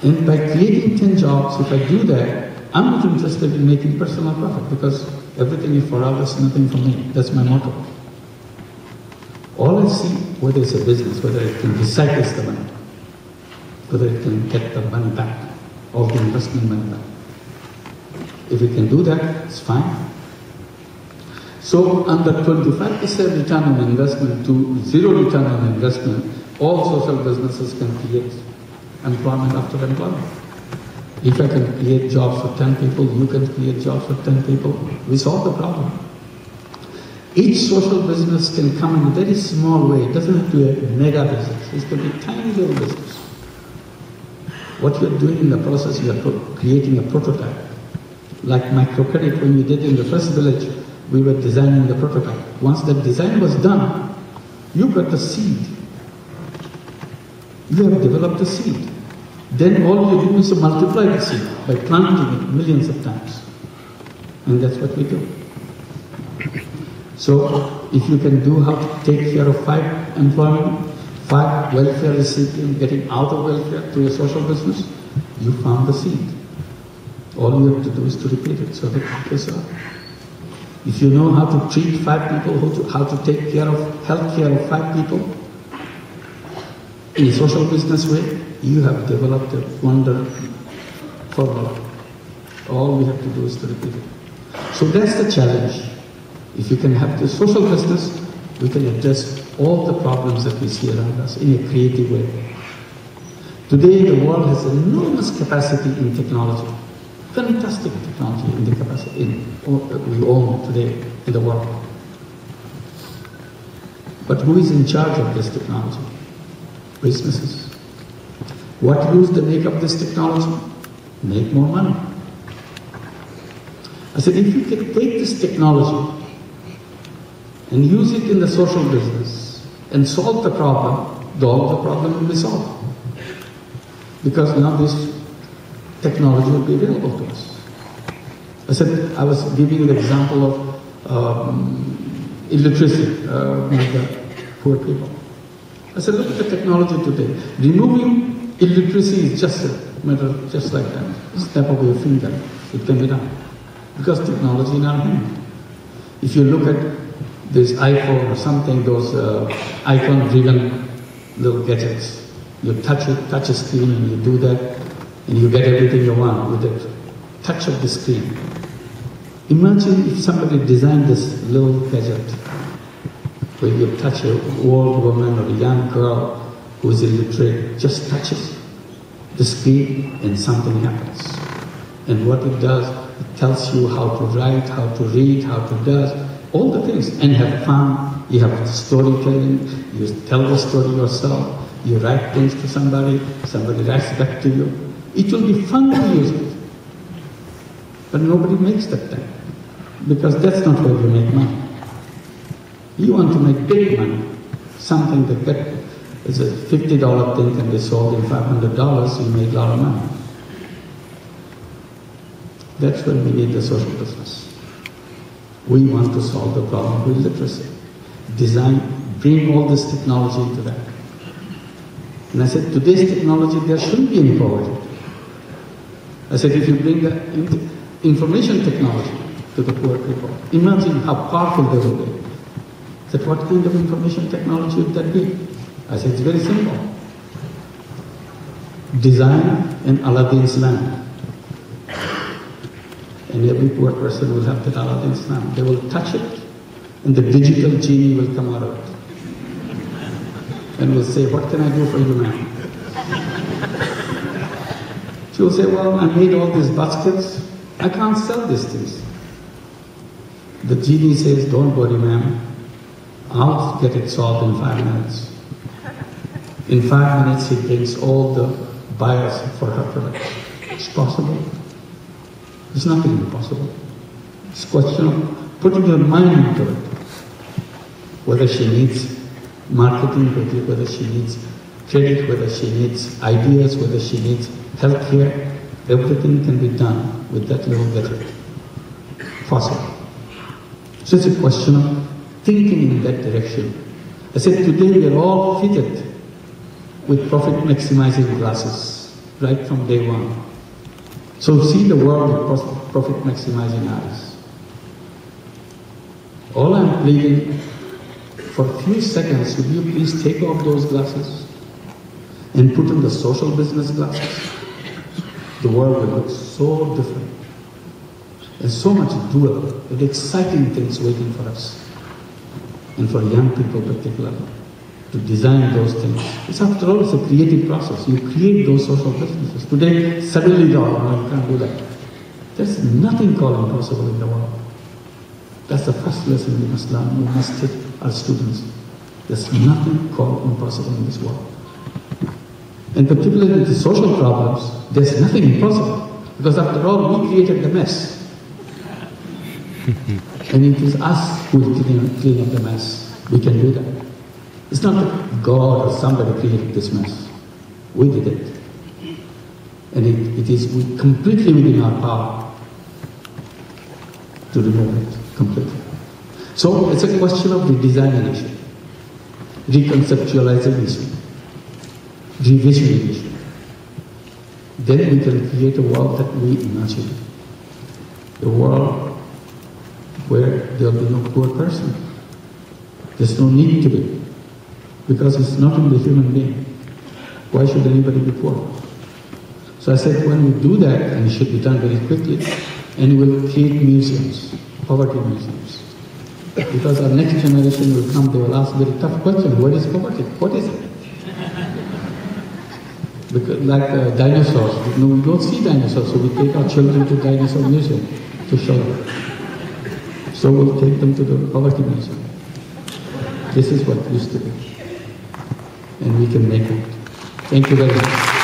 And by creating 10 jobs, if I do that, I'm not interested in making personal profit because everything is for others, nothing for me. That's my motto. All I see, whether it's a business, whether it can recycle the money, whether it can get the money back, all the investment money back. If it can do that, it's fine. So under 25% return on investment to 0 return on investment, all social businesses can create employment after employment. If I can create jobs for 10 people, you can create jobs for 10 people, we solve the problem. Each social business can come in a very small way. It doesn't have to be a mega business. It can be a tiny little business. What you're doing in the process, you're creating a prototype. Like microcredit, when we did in the first village, we were designing the prototype. Once that design was done, you got the seed. You have developed the seed. Then all you do is to multiply the seed by planting it millions of times. And that's what we do. So, if you can do how to take care of 5 employment, 5 welfare recipients getting out of welfare to a social business, you found the seed. All you have to do is to repeat it so that it goes out. If you know how to treat 5 people, how to take care of, health care of 5 people, in a social business way, you have developed a wonder formula. All we have to do is to repeat it. So that's the challenge. If you can have the social business, we can address all the problems that we see around us in a creative way. Today, the world has enormous capacity in technology. Fantastic technology in the capacity we own today in the world. But who is in charge of this technology? Businesses. What use they make of this technology? Make more money. I said, if you can take this technology and use it in the social business and solve the problem, all the problem will be solved. Because now this technology will be available to us. I said, I was giving the example of illiteracy with the poor people. I said, look at the technology today. Removing illiteracy is just a matter, just like that. Snap of your finger, it can be done. Because technology in our hand. If you look at this iPhone or something, those icon-driven little gadgets, you touch it, touch a screen, and you do that, and you get everything you want with the touch of the screen. Imagine if somebody designed this little gadget where you touch an old woman or a young girl who is illiterate, just touches the screen and something happens. And what it does, it tells you how to write, how to read, how to do all the things, and have fun. You have storytelling, you tell the story yourself, you write things to somebody, somebody writes back to you. It will be fun to use it. But nobody makes that thing, because that's not where you make money. You want to make big money, something that is a $50 thing can be sold in $500, you make a lot of money. That's when we need the social business. We want to solve the problem with literacy. Design, bring all this technology into that. And I said, today's technology, there shouldn't be any poverty. I said, if you bring the information technology to the poor people, imagine how powerful they will be. I said, what kind of information technology would that be? I said, it's very simple. Design an Aladdin's lamp. And every poor person will have that Aladdin's lamp. They will touch it, and the digital genie will come out of it. And will say, what can I do for you, ma'am? She will say, well, I made all these baskets. I can't sell these things. The genie says, don't worry, ma'am. I'll get it solved in 5 minutes. In 5 minutes, he brings all the buyers for her product. It's possible. There's nothing impossible. It's a question of putting your mind into it. Whether she needs marketing, whether she needs credit, whether she needs ideas, whether she needs healthcare, everything can be done with that little gadget. Possible. So it's a question of thinking in that direction. I said today we are all fitted with profit maximizing glasses. right from day one. So see the world with profit-maximizing eyes. All I'm pleading, for a few seconds, would you please take off those glasses and put on the social business glasses? The world will look so different. There's so much doable and exciting things waiting for us, and for young people particularly, to design those things. It's after all, it's a creative process. You create those social businesses. Today, suddenly, no, you can't do that. There's nothing called impossible in the world. That's the first lesson we must learn. We must teach our students. There's nothing called impossible in this world. And particularly the social problems, there's nothing impossible. Because after all, we created the mess. And it is us who will clean up the mess. We can do that. It's not that God or somebody created this mess. We did it. And it is completely within our power to remove it completely. So it's a question of redesigning issue, reconceptualizing issue, revisioning issue. Then we can create a world that we imagine. A world where there will be no poor person. There's no need to be. Because it's not in the human being. Why should anybody be poor? So I said, when we do that, and it should be done very quickly, and we'll create museums, poverty museums. Because our next generation will come, they will ask a very tough question, what is poverty? What is it? Because, like dinosaurs, we don't see dinosaurs, so we take our children to dinosaur museum to show them. So we'll take them to the poverty museum. This is what used to be. And we can make it. Thank you very much.